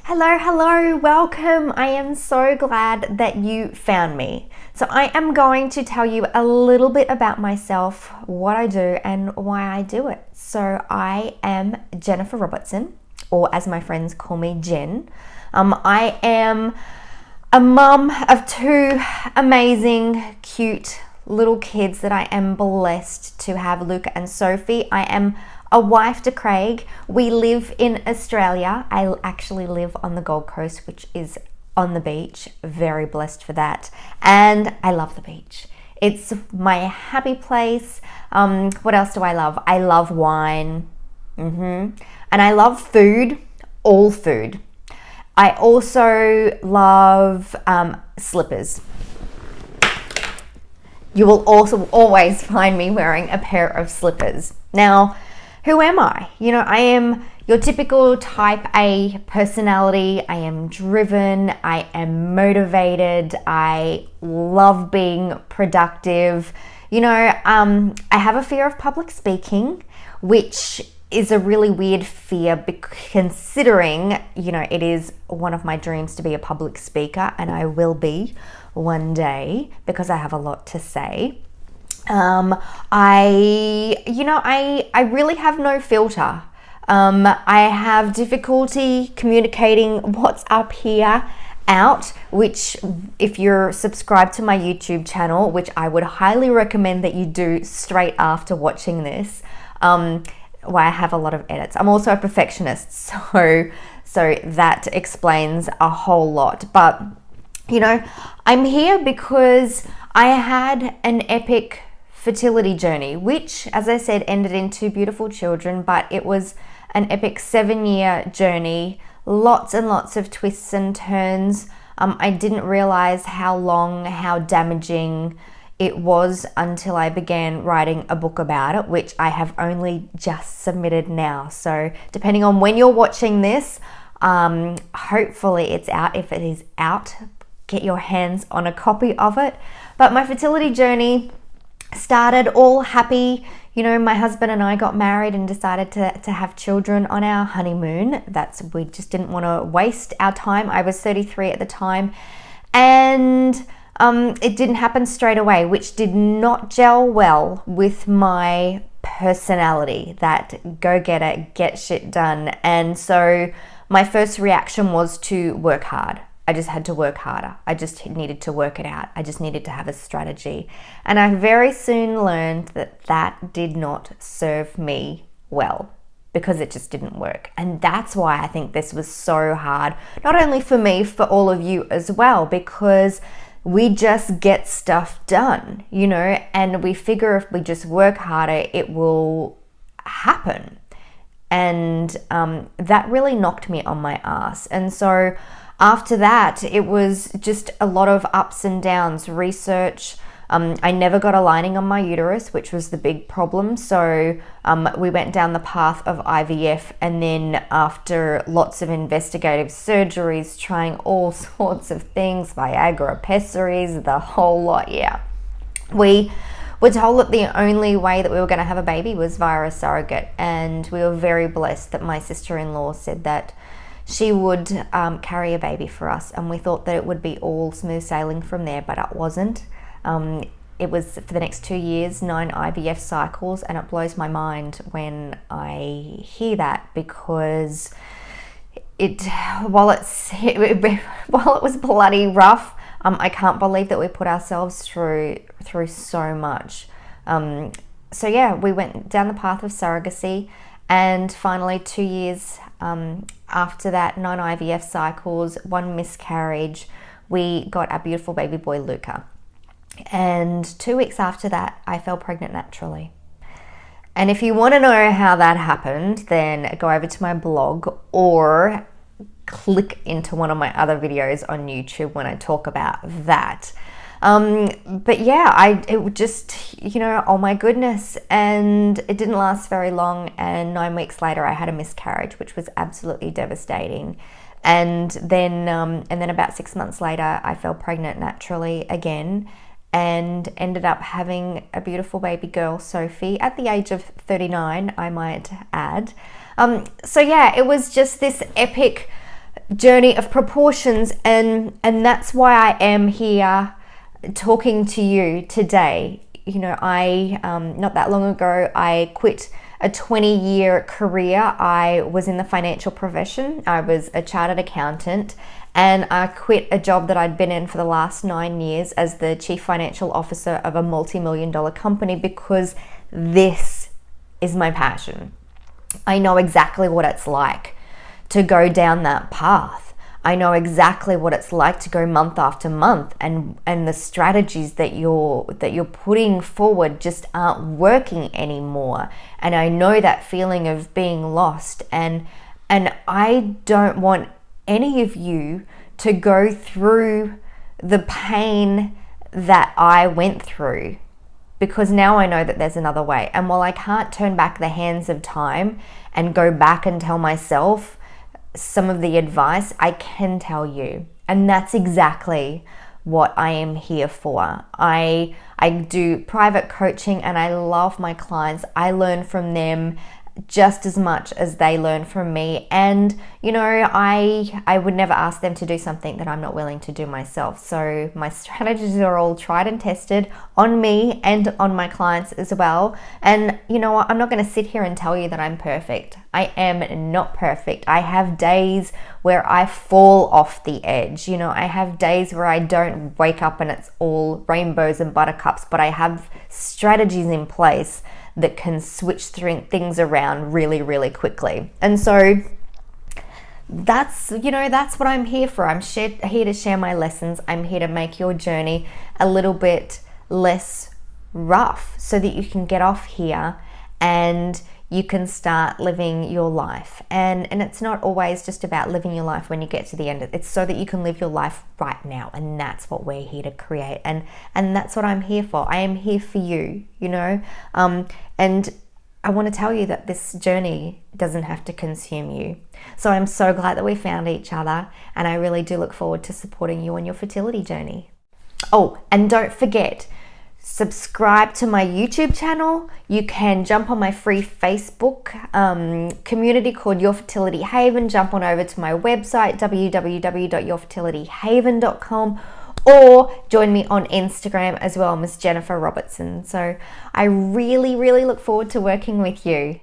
Hello, welcome. I am so glad that you found me. So I am going to tell you a little bit about myself, what I do and why I do it. So I am Jennifer Robertson, or as my friends call me, Jen. I am a mum of two amazing, cute little kids that I am blessed to have, Luca and Sophie. I am a wife to Craig. We live in Australia. I actually live on the Gold Coast, which is on the beach. Very blessed for that. And I love the beach. It's my happy place. What else do I love? I love wine. And I love food, all food. I also love slippers. You will also always find me wearing a pair of slippers. Now, who am I? I am your typical type A personality. I am driven. I am motivated. I love being productive. I have a fear of public speaking, which is a really weird fear considering, it is one of my dreams to be a public speaker, and I will be one day because I have a lot to say. I really have no filter. I have difficulty communicating what's up here out, which if you're subscribed to my YouTube channel, which I would highly recommend that you do straight after watching this, I have a lot of edits. I'm also a perfectionist, so that explains a whole lot. But I'm here because I had an epic fertility journey, which, as I said, ended in two beautiful children, but it was an epic 7-year journey, lots and lots of twists and turns. I didn't realize how damaging it was until I began writing a book about it, which I have only just submitted now. So depending on when you're watching this, hopefully it's out. If it is out, get your hands on a copy of it. But my fertility journey started all happy. My husband and I got married and decided to have children on our honeymoon. We just didn't want to waste our time. I was 33 at the time, and it didn't happen straight away, which did not gel well with my personality, that go get it, get shit done. And so my first reaction was to work hard. I just had to work harder. I just needed to work it out. I just needed to have a strategy. And I very soon learned that did not serve me well, because it just didn't work. And that's why I think this was so hard, not only for me, for all of you as well, because we just get stuff done, and we figure if we just work harder, it will happen. And that really knocked me on my ass. And so after that, it was just a lot of ups and downs, research. I never got a lining on my uterus, which was the big problem. So we went down the path of IVF, and then after lots of investigative surgeries, trying all sorts of things, Viagra, pessaries, the whole lot, we were told that the only way that we were going to have a baby was via a surrogate. And we were very blessed that my sister-in-law said that she would carry a baby for us, and we thought that it would be all smooth sailing from there, but it wasn't. It was for the next 2 years, 9 IVF cycles, and it blows my mind when I hear that, because while it was bloody rough, I can't believe that we put ourselves through so much. We went down the path of surrogacy, and finally 2 years after that, 9 IVF cycles, 1 miscarriage, we got our beautiful baby boy Luca. And 2 weeks after that, I fell pregnant naturally. And if you want to know how that happened, then go over to my blog or click into one of my other videos on YouTube when I talk about that. It just, oh my goodness. And it didn't last very long. And 9 weeks later, I had a miscarriage, which was absolutely devastating. And then about 6 months later, I fell pregnant naturally again, and ended up having a beautiful baby girl, Sophie, at the age of 39, I might add. It was just this epic journey of proportions, and that's why I am here talking to you today. You know, I not that long ago, I quit a 20-year career. I was in the financial profession. I was a chartered accountant, and I quit a job that I'd been in for the last 9 years as the chief financial officer of a multi-million-dollar company, because this is my passion. I know exactly what it's like to go down that path. I know exactly what it's like to go month after month, and the strategies that you're putting forward just aren't working anymore. And I know that feeling of being lost, and I don't want any of you to go through the pain that I went through, because now I know that there's another way. And while I can't turn back the hands of time and go back and tell myself some of the advice, I can tell you, and that's exactly what I am here for. I do private coaching, and I love my clients. I learn from them just as much as they learn from me, and you know, I would never ask them to do something that I'm not willing to do myself. So my strategies are all tried and tested on me and on my clients as well. And you know what, I'm not going to sit here and tell you that I'm perfect. I am not perfect. I have days where I fall off the edge. You know, I have days where I don't wake up and it's all rainbows and buttercups, but I have strategies in place that can switch things around really, really quickly. And so that's what I'm here for. I'm here to share my lessons. I'm here to make your journey a little bit less rough, so that you can get off here and you can start living your life. And it's not always just about living your life when you get to the end. It's so that you can live your life right now. And that's what we're here to create. And that's what I'm here for. I am here for you, you know. And I want to tell you that this journey doesn't have to consume you. So I'm so glad that we found each other. And I really do look forward to supporting you on your fertility journey. Oh, and don't forget, subscribe to my YouTube channel. You can jump on my free Facebook community called Your Fertility Haven. Jump on over to my website, www.yourfertilityhaven.com, or join me on Instagram as well, Miss Jennifer Robertson. So I really, really look forward to working with you.